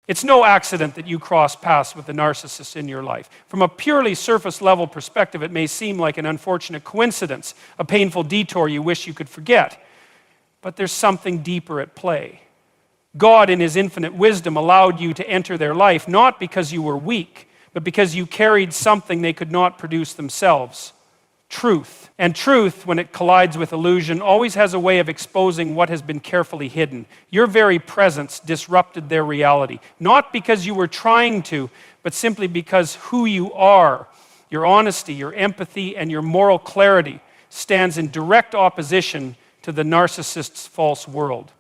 It's no accident that you cross paths with the narcissist in your life. From a purely surface level perspective, it may seem like an unfortunate coincidence, a painful detour you wish you could forget. But there's something deeper at play. God, in his infinite wisdom, allowed you to enter their life, not because you were weak, but because you carried something they could not produce themselves. Truth. And truth, when it collides with illusion, always has a way of exposing what has been carefully hidden. Your very presence disrupted their reality, not because you were trying to, but simply because who you are, your honesty, your empathy, and your moral clarity stands in direct opposition to the narcissist's false world.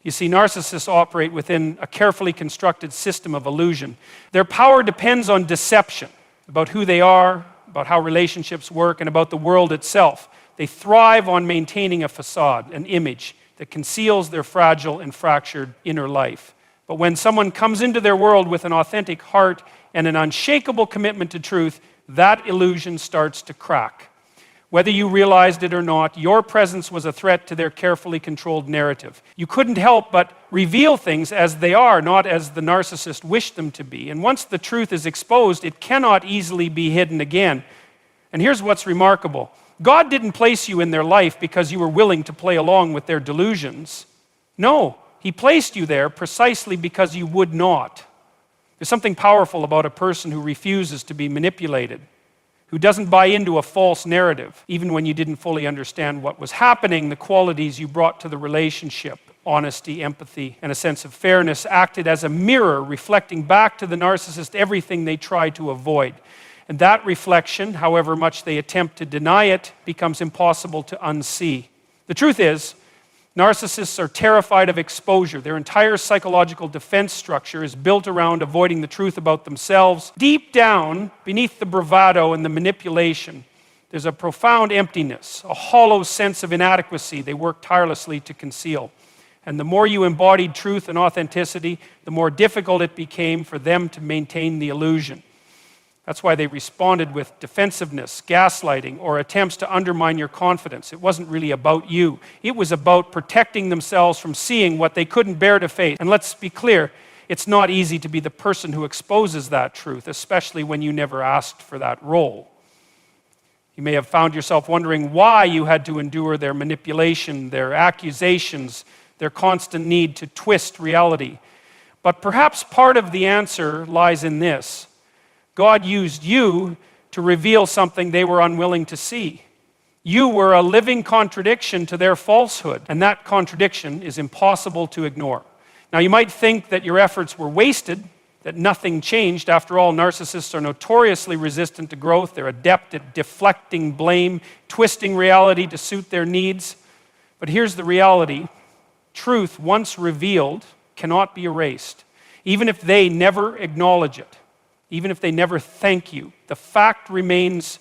You see, narcissists operate within a carefully constructed system of illusion. Their power depends on deception about who they are, about how relationships work, and about the world itself. They thrive on maintaining a facade, an image that conceals their fragile and fractured inner life. But when someone comes into their world with an authentic heart and an unshakable commitment to truth, that illusion starts to crack. Whether you realized it or not, your presence was a threat to their carefully controlled narrative. You couldn't help but reveal things as they are, not as the narcissist wished them to be. And once the truth is exposed, it cannot easily be hidden again. And here's what's remarkable. God didn't place you in their life because you were willing to play along with their delusions. No, he placed you there precisely because you would not. There's something powerful about a person who refuses to be manipulated, who doesn't buy into a false narrative, even when you didn't fully understand what was happening. The qualities you brought to the relationship, honesty, empathy, and a sense of fairness, acted as a mirror reflecting back to the narcissist everything they tried to avoid. And that reflection, however much they attempt to deny it, becomes impossible to unsee. The truth is, narcissists are terrified of exposure. Their entire psychological defense structure is built around avoiding the truth about themselves. Deep down, beneath the bravado and the manipulation, there's a profound emptiness, a hollow sense of inadequacy they work tirelessly to conceal. And the more you embodied truth and authenticity, the more difficult it became for them to maintain the illusion. That's why they responded with defensiveness, gaslighting, or attempts to undermine your confidence. It wasn't really about you. It was about protecting themselves from seeing what they couldn't bear to face. And let's be clear, it's not easy to be the person who exposes that truth, especially when you never asked for that role. You may have found yourself wondering why you had to endure their manipulation, their accusations, their constant need to twist reality. But perhaps part of the answer lies in this. God used you to reveal something they were unwilling to see. You were a living contradiction to their falsehood, and that contradiction is impossible to ignore. Now, you might think that your efforts were wasted, that nothing changed. After all, narcissists are notoriously resistant to growth. They're adept at deflecting blame, twisting reality to suit their needs. But here's the reality. Truth, once revealed, cannot be erased, even if they never acknowledge it. Even if they never thank you, the fact remains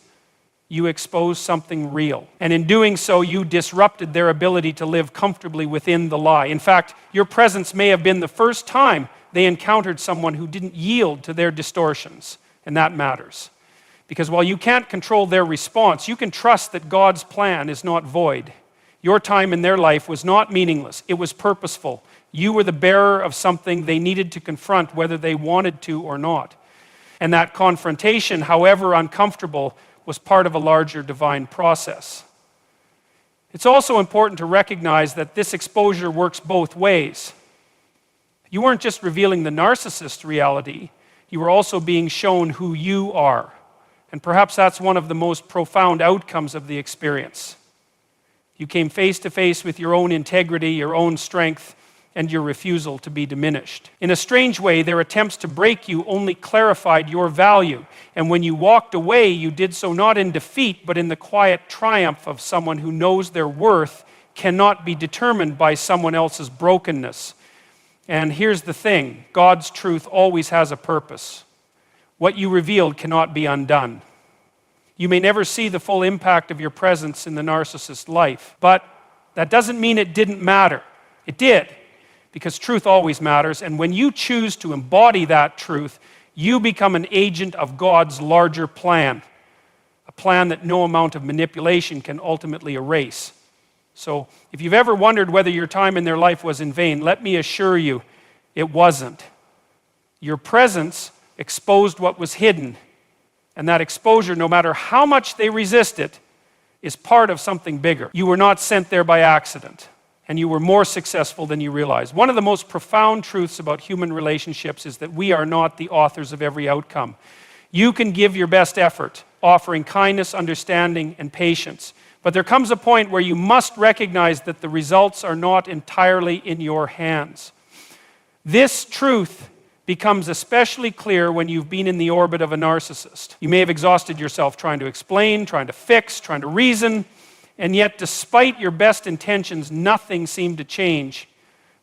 you exposed something real. And in doing so, you disrupted their ability to live comfortably within the lie. In fact, your presence may have been the first time they encountered someone who didn't yield to their distortions. And that matters. Because while you can't control their response, you can trust that God's plan is not void. Your time in their life was not meaningless. It was purposeful. You were the bearer of something they needed to confront, whether they wanted to or not. And that confrontation, however uncomfortable, was part of a larger divine process. It's also important to recognize that this exposure works both ways. You weren't just revealing the narcissist's reality, you were also being shown who you are. And perhaps that's one of the most profound outcomes of the experience. You came face to face with your own integrity, your own strength, and your refusal to be diminished. In a strange way, their attempts to break you only clarified your value. And when you walked away, you did so not in defeat, but in the quiet triumph of someone who knows their worth cannot be determined by someone else's brokenness. And here's the thing, God's truth always has a purpose. What you revealed cannot be undone. You may never see the full impact of your presence in the narcissist's life, but that doesn't mean it didn't matter. It did. Because truth always matters, and when you choose to embody that truth, you become an agent of God's larger plan, a plan that no amount of manipulation can ultimately erase. So, if you've ever wondered whether your time in their life was in vain, let me assure you, it wasn't. Your presence exposed what was hidden. And that exposure, no matter how much they resist it, is part of something bigger. You were not sent there by accident, and you were more successful than you realized. One of the most profound truths about human relationships is that we are not the authors of every outcome. You can give your best effort, offering kindness, understanding, and patience. But there comes a point where you must recognize that the results are not entirely in your hands. This truth becomes especially clear when you've been in the orbit of a narcissist. You may have exhausted yourself trying to explain, trying to fix, trying to reason, and yet despite your best intentions, nothing seemed to change.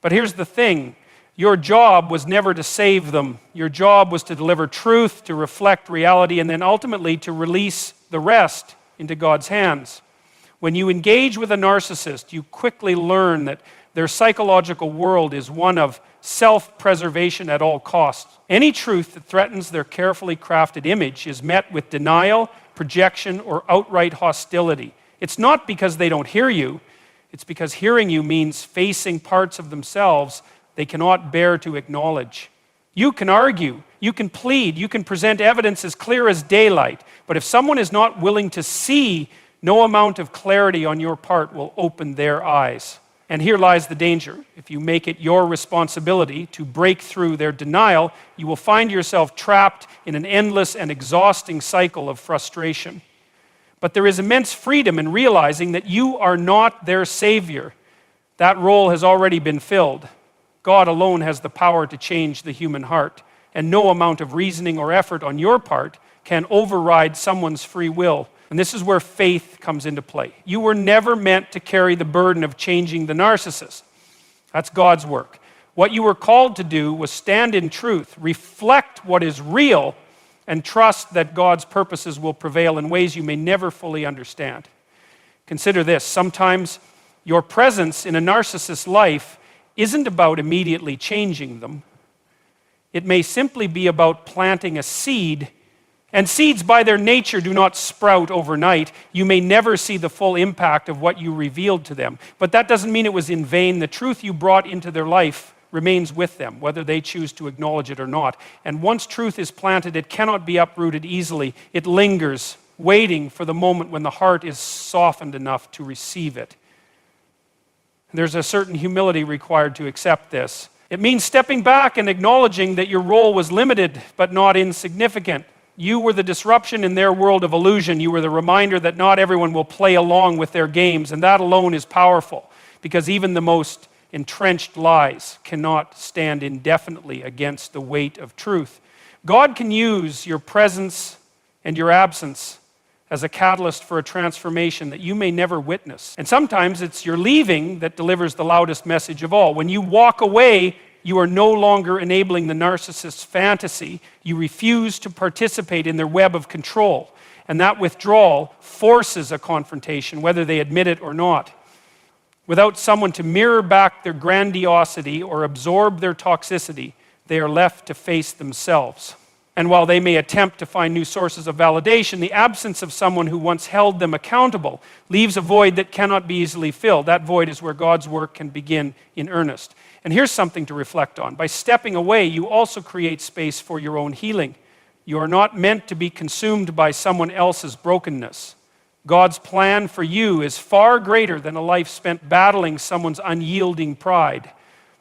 But here's the thing. Your job was never to save them. Your job was to deliver truth, to reflect reality, and then ultimately to release the rest into God's hands. When you engage with a narcissist, you quickly learn that their psychological world is one of self-preservation at all costs. Any truth that threatens their carefully crafted image is met with denial, projection, or outright hostility. It's not because they don't hear you, it's because hearing you means facing parts of themselves they cannot bear to acknowledge. You can argue, you can plead, you can present evidence as clear as daylight, but if someone is not willing to see, no amount of clarity on your part will open their eyes. And here lies the danger. If you make it your responsibility to break through their denial, you will find yourself trapped in an endless and exhausting cycle of frustration. But there is immense freedom in realizing that you are not their savior. That role has already been filled. God alone has the power to change the human heart, and no amount of reasoning or effort on your part can override someone's free will. And this is where faith comes into play. You were never meant to carry the burden of changing the narcissist. That's God's work. What you were called to do was stand in truth, reflect what is real, and trust that God's purposes will prevail in ways you may never fully understand. Consider this. Sometimes your presence in a narcissist's life isn't about immediately changing them. It may simply be about planting a seed. And seeds by their nature do not sprout overnight. You may never see the full impact of what you revealed to them. But that doesn't mean it was in vain. The truth you brought into their life remains with them, whether they choose to acknowledge it or not. And once truth is planted, it cannot be uprooted easily. It lingers, waiting for the moment when the heart is softened enough to receive it. There's a certain humility required to accept this. It means stepping back and acknowledging that your role was limited but not insignificant. You were the disruption in their world of illusion. You were the reminder that not everyone will play along with their games, and that alone is powerful, because even the most entrenched lies cannot stand indefinitely against the weight of truth. God can use your presence and your absence as a catalyst for a transformation that you may never witness. And sometimes it's your leaving that delivers the loudest message of all. When you walk away, you are no longer enabling the narcissist's fantasy. You refuse to participate in their web of control. And that withdrawal forces a confrontation, whether they admit it or not. Without someone to mirror back their grandiosity or absorb their toxicity, they are left to face themselves. And while they may attempt to find new sources of validation, the absence of someone who once held them accountable leaves a void that cannot be easily filled. That void is where God's work can begin in earnest. And here's something to reflect on. By stepping away, you also create space for your own healing. You are not meant to be consumed by someone else's brokenness. God's plan for you is far greater than a life spent battling someone's unyielding pride.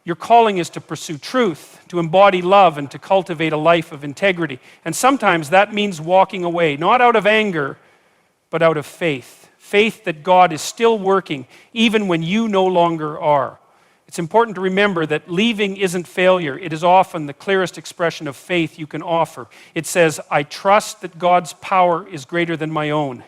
Your calling is to pursue truth, to embody love, and to cultivate a life of integrity. And sometimes that means walking away, not out of anger, but out of faith. Faith that God is still working, even when you no longer are. It's important to remember that leaving isn't failure. It is often the clearest expression of faith you can offer. It says, I trust that God's power is greater than my own.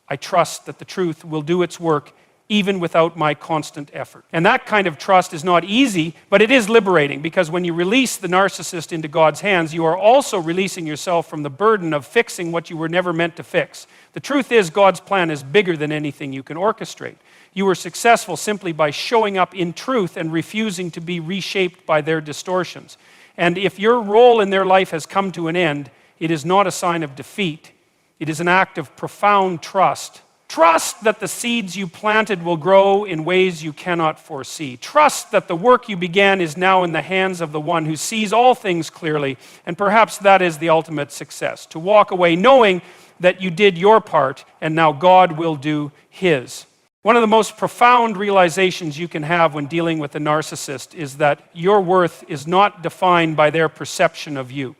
I trust that the truth will do its work even without my constant effort. And that kind of trust is not easy, but it is liberating, because when you release the narcissist into God's hands, you are also releasing yourself from the burden of fixing what you were never meant to fix. The truth is, God's plan is bigger than anything you can orchestrate. You were successful simply by showing up in truth and refusing to be reshaped by their distortions. And if your role in their life has come to an end, it is not a sign of defeat. It is an act of profound trust Trust that the seeds you planted will grow in ways you cannot foresee. Trust that the work you began is now in the hands of the one who sees all things clearly, and perhaps that is the ultimate success, to walk away knowing that you did your part and now God will do his. One of the most profound realizations you can have when dealing with a narcissist is that your worth is not defined by their perception of you.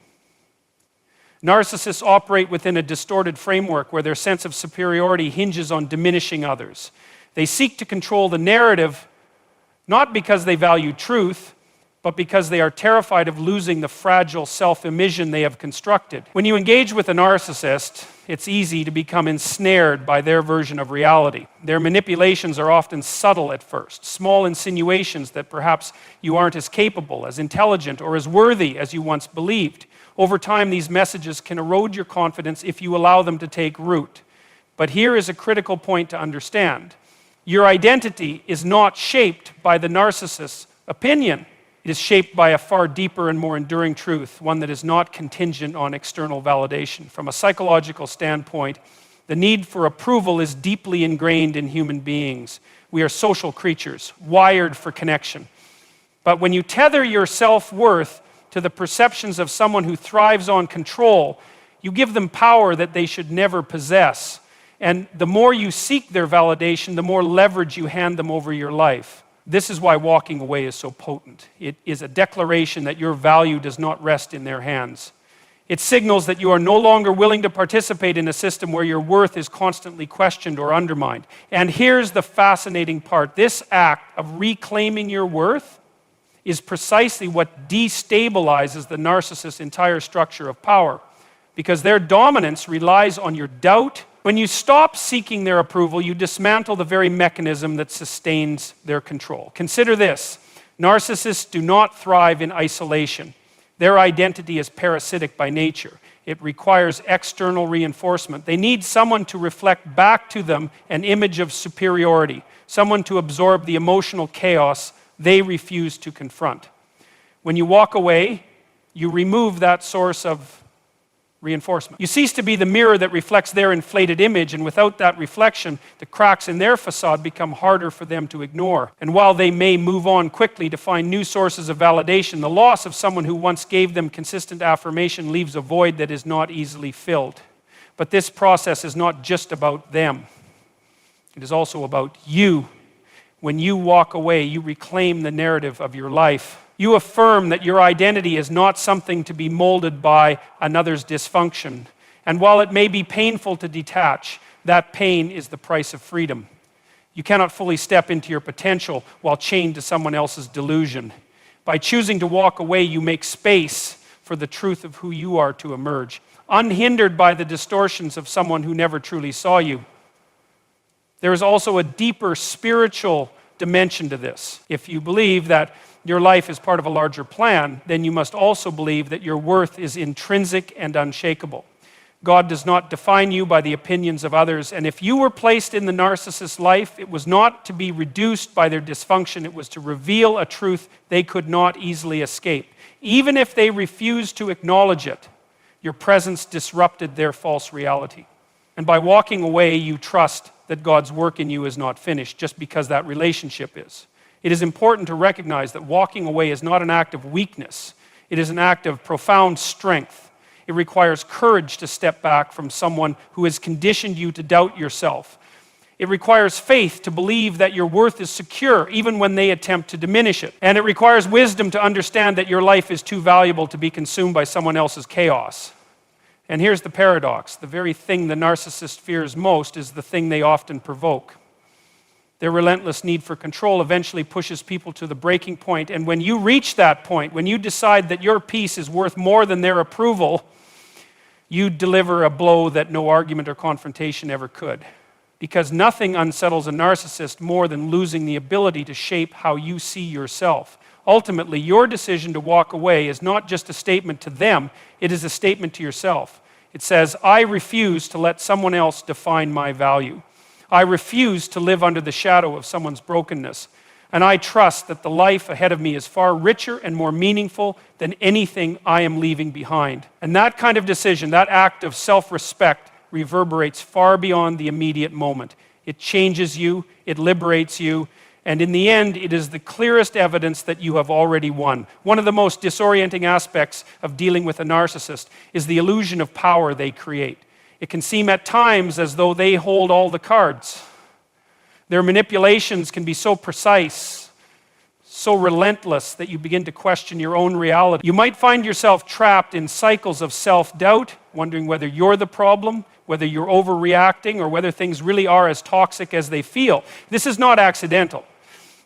Narcissists operate within a distorted framework where their sense of superiority hinges on diminishing others. They seek to control the narrative not because they value truth, but because they are terrified of losing the fragile self-image they have constructed. When you engage with a narcissist, it's easy to become ensnared by their version of reality. Their manipulations are often subtle at first, small insinuations that perhaps you aren't as capable, as intelligent, or as worthy as you once believed. Over time, these messages can erode your confidence if you allow them to take root. But here is a critical point to understand. Your identity is not shaped by the narcissist's opinion. It is shaped by a far deeper and more enduring truth, one that is not contingent on external validation. From a psychological standpoint, the need for approval is deeply ingrained in human beings. We are social creatures, wired for connection. But when you tether your self-worth to the perceptions of someone who thrives on control, you give them power that they should never possess. And the more you seek their validation, the more leverage you hand them over your life. This is why walking away is so potent. It is a declaration that your value does not rest in their hands. It signals that you are no longer willing to participate in a system where your worth is constantly questioned or undermined. And here's the fascinating part. This act of reclaiming your worth is precisely what destabilizes the narcissist's entire structure of power, because their dominance relies on your doubt. When you stop seeking their approval, you dismantle the very mechanism that sustains their control. Consider this. Narcissists do not thrive in isolation. Their identity is parasitic by nature. It requires external reinforcement. They need someone to reflect back to them an image of superiority, someone to absorb the emotional chaos they refuse to confront. When you walk away, you remove that source of reinforcement. You cease to be the mirror that reflects their inflated image, and without that reflection, the cracks in their facade become harder for them to ignore. And while they may move on quickly to find new sources of validation, the loss of someone who once gave them consistent affirmation leaves a void that is not easily filled. But this process is not just about them. It is also about you. When you walk away, you reclaim the narrative of your life. You affirm that your identity is not something to be molded by another's dysfunction. And while it may be painful to detach, that pain is the price of freedom. You cannot fully step into your potential while chained to someone else's delusion. By choosing to walk away, you make space for the truth of who you are to emerge, unhindered by the distortions of someone who never truly saw you. There is also a deeper spiritual dimension to this. If you believe that your life is part of a larger plan, then you must also believe that your worth is intrinsic and unshakable. God does not define you by the opinions of others, and if you were placed in the narcissist's life, it was not to be reduced by their dysfunction, it was to reveal a truth they could not easily escape. Even if they refused to acknowledge it, your presence disrupted their false reality. And by walking away, you trust that God's work in you is not finished just because that relationship is. It is important to recognize that walking away is not an act of weakness. It is an act of profound strength. It requires courage to step back from someone who has conditioned you to doubt yourself. It requires faith to believe that your worth is secure even when they attempt to diminish it. And it requires wisdom to understand that your life is too valuable to be consumed by someone else's chaos. And here's the paradox. The very thing the narcissist fears most is the thing they often provoke. Their relentless need for control eventually pushes people to the breaking point. And when you reach that point, when you decide that your peace is worth more than their approval, you deliver a blow that no argument or confrontation ever could. Because nothing unsettles a narcissist more than losing the ability to shape how you see yourself. Ultimately, your decision to walk away is not just a statement to them, it is a statement to yourself. It says, I refuse to let someone else define my value. I refuse to live under the shadow of someone's brokenness. And I trust that the life ahead of me is far richer and more meaningful than anything I am leaving behind. And that kind of decision, that act of self-respect, reverberates far beyond the immediate moment. It changes you, it liberates you, and in the end, it is the clearest evidence that you have already won. One of the most disorienting aspects of dealing with a narcissist is the illusion of power they create. It can seem at times as though they hold all the cards. Their manipulations can be so precise, so relentless that you begin to question your own reality. You might find yourself trapped in cycles of self-doubt, wondering whether you're the problem, whether you're overreacting, or whether things really are as toxic as they feel. This is not accidental.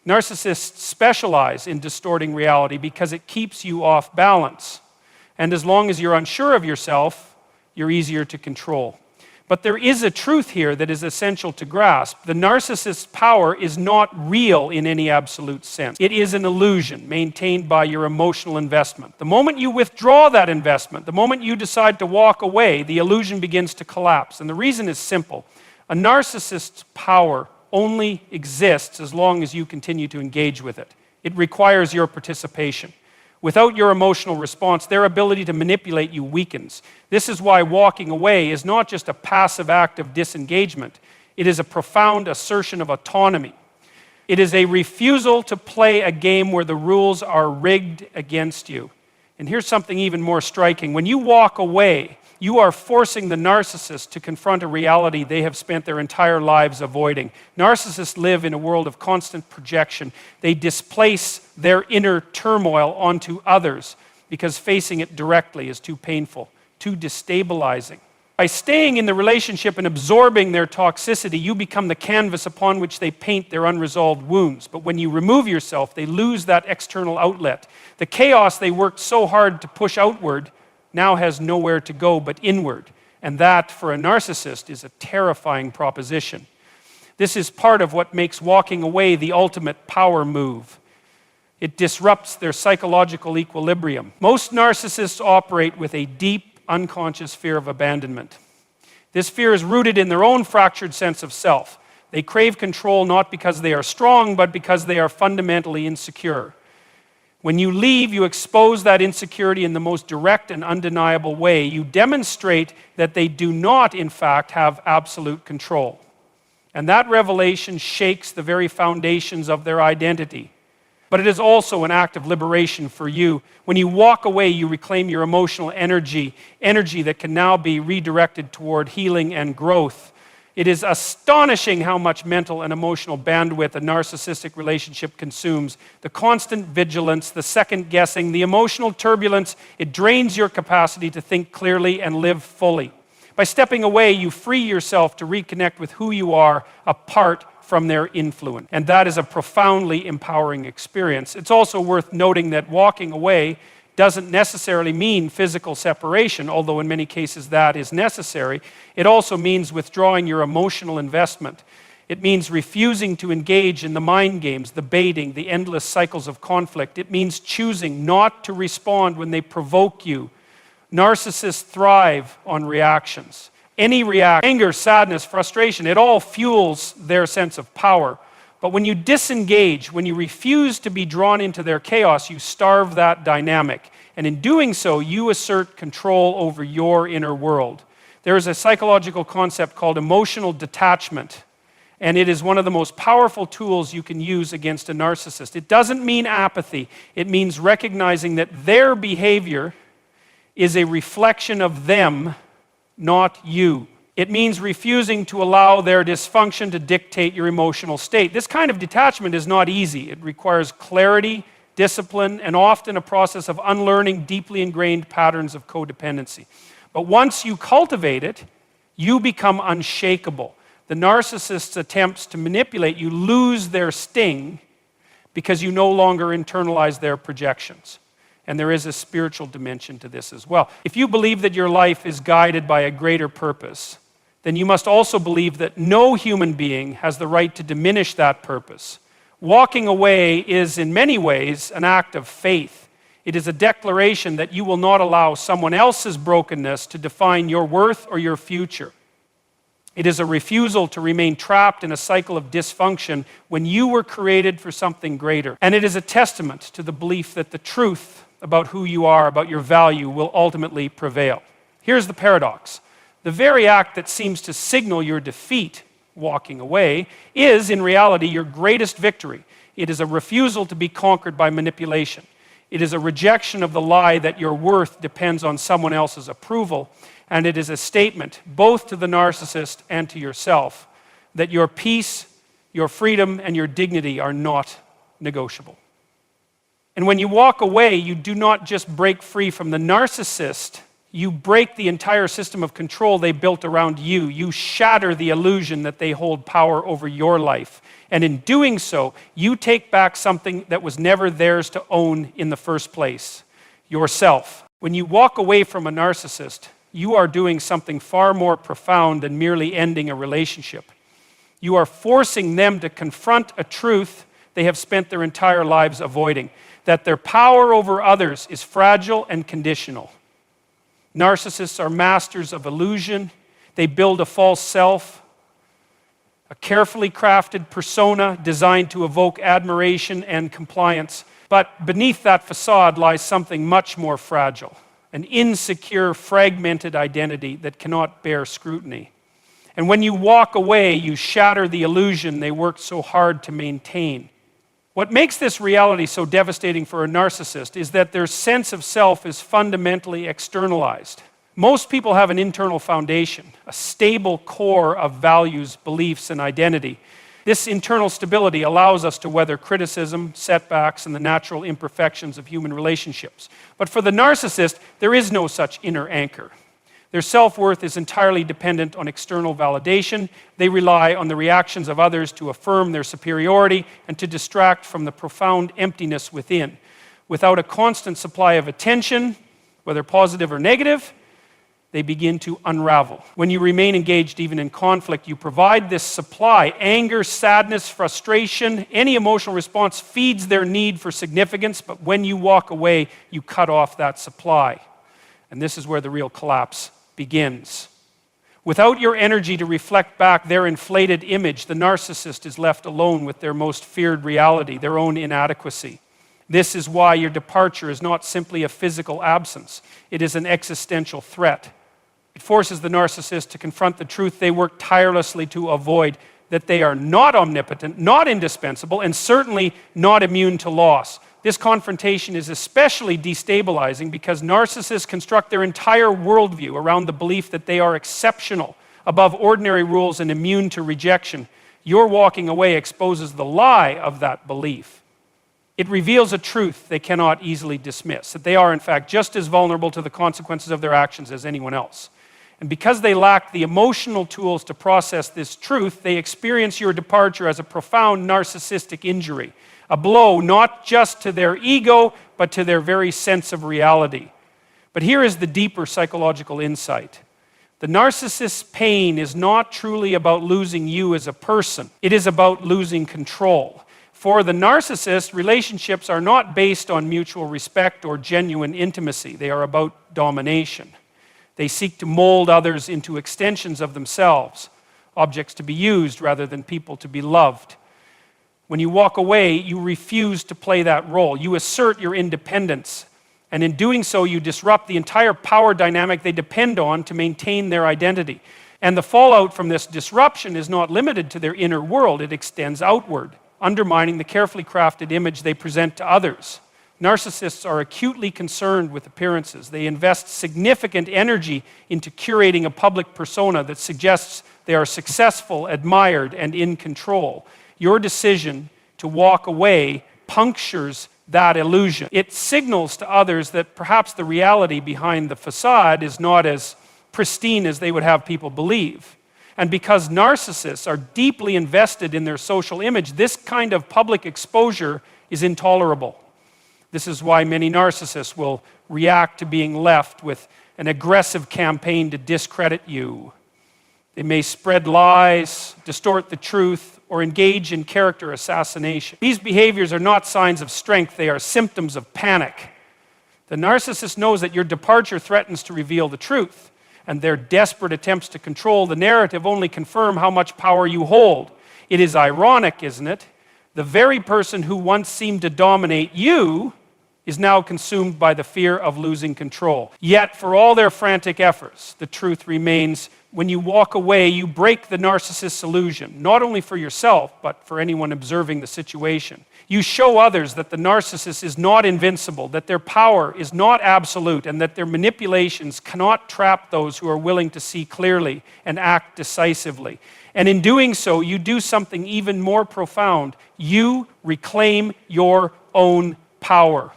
Narcissists specialize in distorting reality because it keeps you off balance. And as long as you're unsure of yourself, you're easier to control. But there is a truth here that is essential to grasp. The narcissist's power is not real in any absolute sense. It is an illusion maintained by your emotional investment. The moment you withdraw that investment, the moment you decide to walk away, the illusion begins to collapse. And the reason is simple. A narcissist's power only exists as long as you continue to engage with it. It requires your participation. Without your emotional response, their ability to manipulate you weakens. This is why walking away is not just a passive act of disengagement. It is a profound assertion of autonomy. It is a refusal to play a game where the rules are rigged against you. And here's something even more striking. When you walk away, you are forcing the narcissist to confront a reality they have spent their entire lives avoiding. Narcissists live in a world of constant projection. They displace their inner turmoil onto others because facing it directly is too painful, too destabilizing. By staying in the relationship and absorbing their toxicity, you become the canvas upon which they paint their unresolved wounds. But when you remove yourself, they lose that external outlet. The chaos they worked so hard to push outward now has nowhere to go but inward. And that, for a narcissist, is a terrifying proposition. This is part of what makes walking away the ultimate power move. It disrupts their psychological equilibrium. Most narcissists operate with a deep, unconscious fear of abandonment. This fear is rooted in their own fractured sense of self. They crave control not because they are strong, but because they are fundamentally insecure. When you leave, you expose that insecurity in the most direct and undeniable way. You demonstrate that they do not, in fact, have absolute control. And that revelation shakes the very foundations of their identity. But it is also an act of liberation for you. When you walk away, you reclaim your emotional energy that can now be redirected toward healing and growth. It is astonishing how much mental and emotional bandwidth a narcissistic relationship consumes. The constant vigilance, the second guessing, the emotional turbulence, it drains your capacity to think clearly and live fully. By stepping away, you free yourself to reconnect with who you are apart from their influence. And that is a profoundly empowering experience. It's also worth noting that walking away doesn't necessarily mean physical separation, although in many cases that is necessary. It also means withdrawing your emotional investment. It means refusing to engage in the mind games, the baiting, the endless cycles of conflict. It means choosing not to respond when they provoke you. Narcissists thrive on reactions. Any reaction, anger, sadness, frustration, it all fuels their sense of power. But when you disengage, when you refuse to be drawn into their chaos, you starve that dynamic. And in doing so, you assert control over your inner world. There is a psychological concept called emotional detachment, and it is one of the most powerful tools you can use against a narcissist. It doesn't mean apathy. It means recognizing that their behavior is a reflection of them, not you. It means refusing to allow their dysfunction to dictate your emotional state. This kind of detachment is not easy. It requires clarity, discipline, and often a process of unlearning deeply ingrained patterns of codependency. But once you cultivate it, you become unshakable. The narcissist's attempts to manipulate you lose their sting because you no longer internalize their projections. And there is a spiritual dimension to this as well. If you believe that your life is guided by a greater purpose, then you must also believe that no human being has the right to diminish that purpose. Walking away is, in many ways, an act of faith. It is a declaration that you will not allow someone else's brokenness to define your worth or your future. It is a refusal to remain trapped in a cycle of dysfunction when you were created for something greater. And it is a testament to the belief that the truth about who you are, about your value, will ultimately prevail. Here's the paradox. The very act that seems to signal your defeat walking away, is in reality your greatest victory. It is a refusal to be conquered by manipulation. It is a rejection of the lie that your worth depends on someone else's approval. And it is a statement, both to the narcissist and to yourself, that your peace, your freedom, and your dignity are not negotiable. And when you walk away, you do not just break free from the narcissist, you break the entire system of control they built around you. You shatter the illusion that they hold power over your life. And in doing so, you take back something that was never theirs to own in the first place, yourself. When you walk away from a narcissist, you are doing something far more profound than merely ending a relationship. You are forcing them to confront a truth they have spent their entire lives avoiding, that their power over others is fragile and conditional. Narcissists are masters of illusion. They build a false self, a carefully crafted persona designed to evoke admiration and compliance. But beneath that facade lies something much more fragile, an insecure, fragmented identity that cannot bear scrutiny. And when you walk away, you shatter the illusion they worked so hard to maintain. What makes this reality so devastating for a narcissist is that their sense of self is fundamentally externalized. Most people have an internal foundation, a stable core of values, beliefs, and identity. This internal stability allows us to weather criticism, setbacks, and the natural imperfections of human relationships. But for the narcissist, there is no such inner anchor. Their self-worth is entirely dependent on external validation. They rely on the reactions of others to affirm their superiority and to distract from the profound emptiness within. Without a constant supply of attention, whether positive or negative, they begin to unravel. When you remain engaged even in conflict, you provide this supply. Anger, sadness, frustration, any emotional response feeds their need for significance, but when you walk away, you cut off that supply. And this is where the real collapse begins. Without your energy to reflect back their inflated image, the narcissist is left alone with their most feared reality, their own inadequacy. This is why your departure is not simply a physical absence. It is an existential threat. It forces the narcissist to confront the truth they work tirelessly to avoid, that they are not omnipotent, not indispensable, and certainly not immune to loss. This confrontation is especially destabilizing because narcissists construct their entire worldview around the belief that they are exceptional, above ordinary rules, and immune to rejection. Your walking away exposes the lie of that belief. It reveals a truth they cannot easily dismiss, that they are in fact just as vulnerable to the consequences of their actions as anyone else. And because they lack the emotional tools to process this truth, they experience your departure as a profound narcissistic injury, a blow not just to their ego, but to their very sense of reality. But here is the deeper psychological insight. The narcissist's pain is not truly about losing you as a person. It is about losing control. For the narcissist, relationships are not based on mutual respect or genuine intimacy. They are about domination. They seek to mold others into extensions of themselves, objects to be used rather than people to be loved. When you walk away, you refuse to play that role. You assert your independence. And in doing so, you disrupt the entire power dynamic they depend on to maintain their identity. And the fallout from this disruption is not limited to their inner world. It extends outward, undermining the carefully crafted image they present to others. Narcissists are acutely concerned with appearances. They invest significant energy into curating a public persona that suggests they are successful, admired, and in control. Your decision to walk away punctures that illusion. It signals to others that perhaps the reality behind the facade is not as pristine as they would have people believe. And because narcissists are deeply invested in their social image, this kind of public exposure is intolerable. This is why many narcissists will react to being left with an aggressive campaign to discredit you. They may spread lies, distort the truth, or engage in character assassination. These behaviors are not signs of strength, they are symptoms of panic. The narcissist knows that your departure threatens to reveal the truth, and their desperate attempts to control the narrative only confirm how much power you hold. It is ironic, isn't it? The very person who once seemed to dominate you is now consumed by the fear of losing control. Yet, for all their frantic efforts, the truth remains: when you walk away, you break the narcissist's illusion, not only for yourself, but for anyone observing the situation. You show others that the narcissist is not invincible, that their power is not absolute, and that their manipulations cannot trap those who are willing to see clearly and act decisively. And in doing so, you do something even more profound. You reclaim your own power.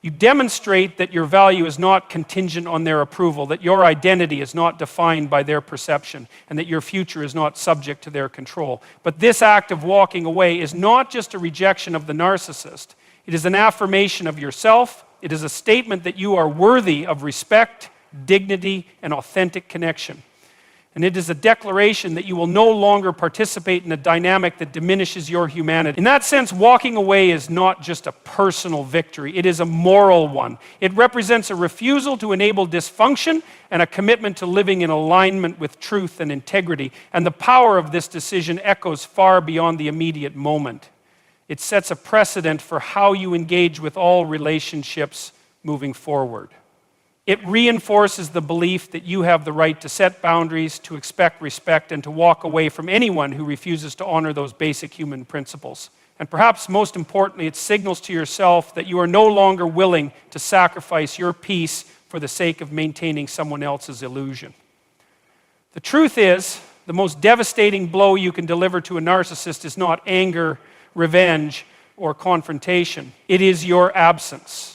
You demonstrate that your value is not contingent on their approval, that your identity is not defined by their perception, and that your future is not subject to their control. But this act of walking away is not just a rejection of the narcissist. It is an affirmation of yourself. It is a statement that you are worthy of respect, dignity, and authentic connection. And it is a declaration that you will no longer participate in a dynamic that diminishes your humanity. In that sense, walking away is not just a personal victory, it is a moral one. It represents a refusal to enable dysfunction and a commitment to living in alignment with truth and integrity. And the power of this decision echoes far beyond the immediate moment. It sets a precedent for how you engage with all relationships moving forward. It reinforces the belief that you have the right to set boundaries, to expect respect, and to walk away from anyone who refuses to honor those basic human principles. And perhaps most importantly, it signals to yourself that you are no longer willing to sacrifice your peace for the sake of maintaining someone else's illusion. The truth is, the most devastating blow you can deliver to a narcissist is not anger, revenge, or confrontation. It is your absence.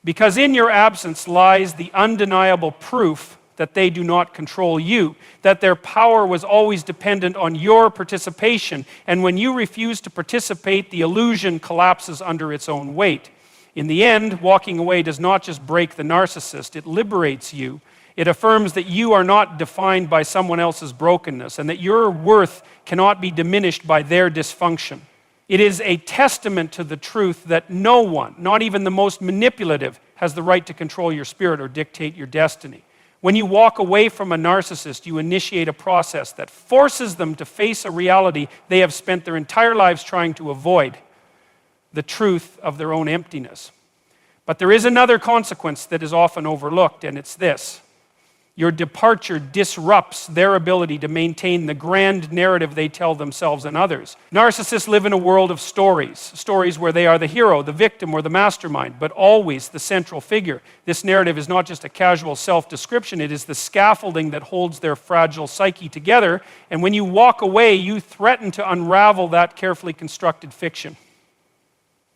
Because in your absence lies the undeniable proof that they do not control you, that their power was always dependent on your participation, and when you refuse to participate, the illusion collapses under its own weight. In the end, walking away does not just break the narcissist, it liberates you. It affirms that you are not defined by someone else's brokenness, and that your worth cannot be diminished by their dysfunction. It is a testament to the truth that no one, not even the most manipulative, has the right to control your spirit or dictate your destiny. When you walk away from a narcissist, you initiate a process that forces them to face a reality they have spent their entire lives trying to avoid: the truth of their own emptiness. But there is another consequence that is often overlooked, and it's this: your departure disrupts their ability to maintain the grand narrative they tell themselves and others. Narcissists live in a world of stories where they are the hero, the victim, or the mastermind, but always the central figure. This narrative is not just a casual self-description, it is the scaffolding that holds their fragile psyche together, and when you walk away, you threaten to unravel that carefully constructed fiction.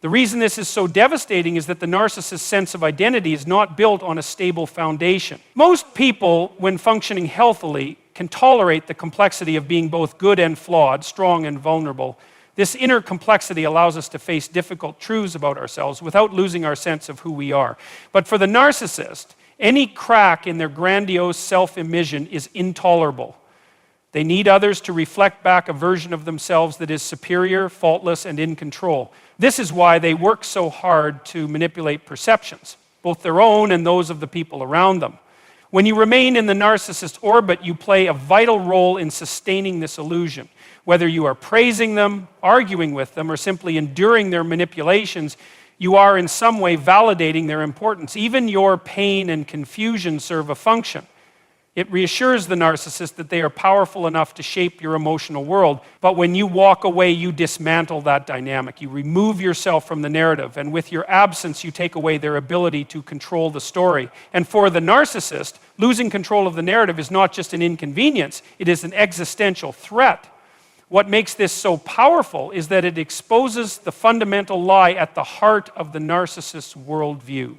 The reason this is so devastating is that the narcissist's sense of identity is not built on a stable foundation. Most people, when functioning healthily, can tolerate the complexity of being both good and flawed, strong and vulnerable. This inner complexity allows us to face difficult truths about ourselves without losing our sense of who we are. But for the narcissist, any crack in their grandiose self-image is intolerable. They need others to reflect back a version of themselves that is superior, faultless, and in control. This is why they work so hard to manipulate perceptions, both their own and those of the people around them. When you remain in the narcissist orbit, you play a vital role in sustaining this illusion. Whether you are praising them, arguing with them, or simply enduring their manipulations, you are in some way validating their importance. Even your pain and confusion serve a function. It reassures the narcissist that they are powerful enough to shape your emotional world. But when you walk away, you dismantle that dynamic. You remove yourself from the narrative. And with your absence, you take away their ability to control the story. And for the narcissist, losing control of the narrative is not just an inconvenience, it is an existential threat. What makes this so powerful is that it exposes the fundamental lie at the heart of the narcissist's worldview.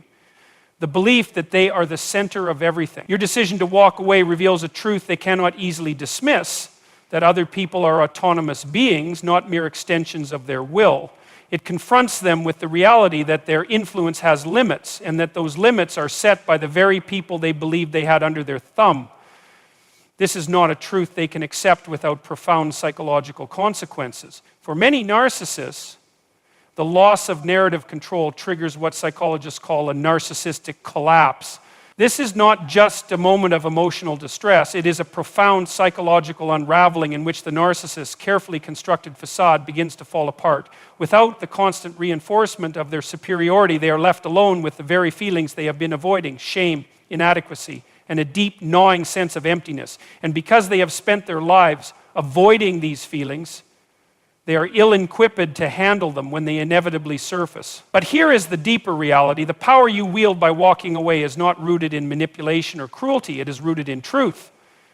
The belief that they are the center of everything. Your decision to walk away reveals a truth they cannot easily dismiss, that other people are autonomous beings, not mere extensions of their will. It confronts them with the reality that their influence has limits, and that those limits are set by the very people they believed they had under their thumb. This is not a truth they can accept without profound psychological consequences. For many narcissists, the loss of narrative control triggers what psychologists call a narcissistic collapse. This is not just a moment of emotional distress. It is a profound psychological unraveling in which the narcissist's carefully constructed facade begins to fall apart. Without the constant reinforcement of their superiority, they are left alone with the very feelings they have been avoiding: shame, inadequacy, and a deep, gnawing sense of emptiness. And because they have spent their lives avoiding these feelings, they are ill-equipped to handle them when they inevitably surface. But here is the deeper reality. The power you wield by walking away is not rooted in manipulation or cruelty. It is rooted in truth.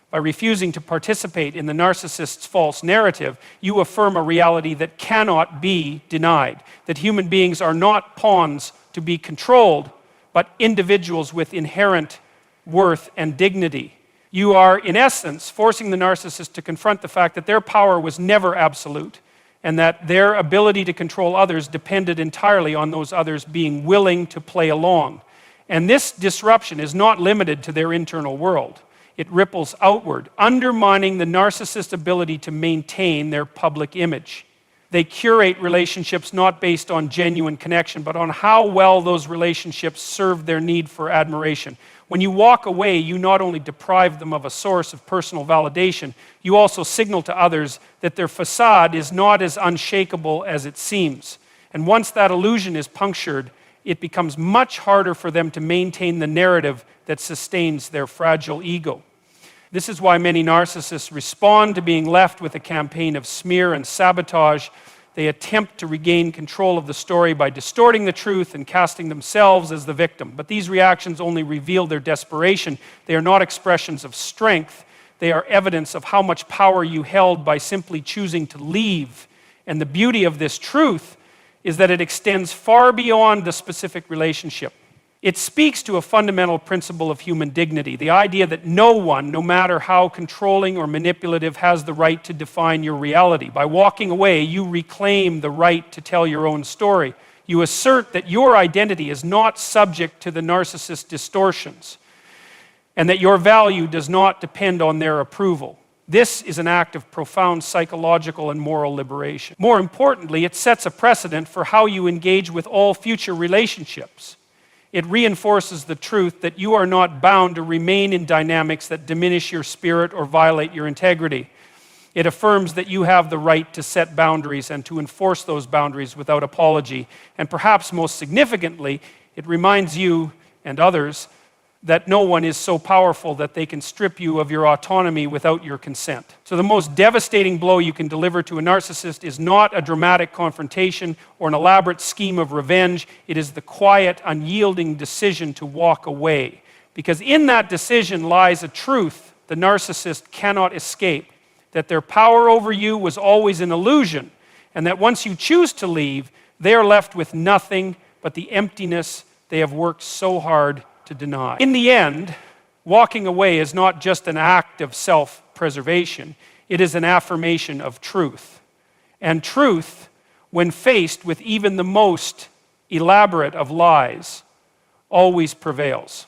By refusing to participate in the narcissist's false narrative, you affirm a reality that cannot be denied, that human beings are not pawns to be controlled, but individuals with inherent worth and dignity. You are, in essence, forcing the narcissist to confront the fact that their power was never absolute, and that their ability to control others depended entirely on those others being willing to play along. And this disruption is not limited to their internal world. It ripples outward, undermining the narcissist's ability to maintain their public image. They curate relationships not based on genuine connection, but on how well those relationships serve their need for admiration. When you walk away, you not only deprive them of a source of personal validation, you also signal to others that their facade is not as unshakable as it seems. And once that illusion is punctured, it becomes much harder for them to maintain the narrative that sustains their fragile ego. This is why many narcissists respond to being left with a campaign of smear and sabotage. They attempt to regain control of the story by distorting the truth and casting themselves as the victim. But these reactions only reveal their desperation. They are not expressions of strength. They are evidence of how much power you held by simply choosing to leave. And the beauty of this truth is that it extends far beyond the specific relationship. It speaks to a fundamental principle of human dignity, the idea that no one, no matter how controlling or manipulative, has the right to define your reality. By walking away, you reclaim the right to tell your own story. You assert that your identity is not subject to the narcissist's distortions, and that your value does not depend on their approval. This is an act of profound psychological and moral liberation. More importantly, it sets a precedent for how you engage with all future relationships. It reinforces the truth that you are not bound to remain in dynamics that diminish your spirit or violate your integrity. It affirms that you have the right to set boundaries and to enforce those boundaries without apology. And perhaps most significantly, it reminds you and others that no one is so powerful that they can strip you of your autonomy without your consent. So the most devastating blow you can deliver to a narcissist is not a dramatic confrontation or an elaborate scheme of revenge. It is the quiet, unyielding decision to walk away. Because in that decision lies a truth the narcissist cannot escape, that their power over you was always an illusion, and that once you choose to leave, they are left with nothing but the emptiness they have worked so hard to deny. In the end, walking away is not just an act of self-preservation, it is an affirmation of truth. And truth, when faced with even the most elaborate of lies, always prevails.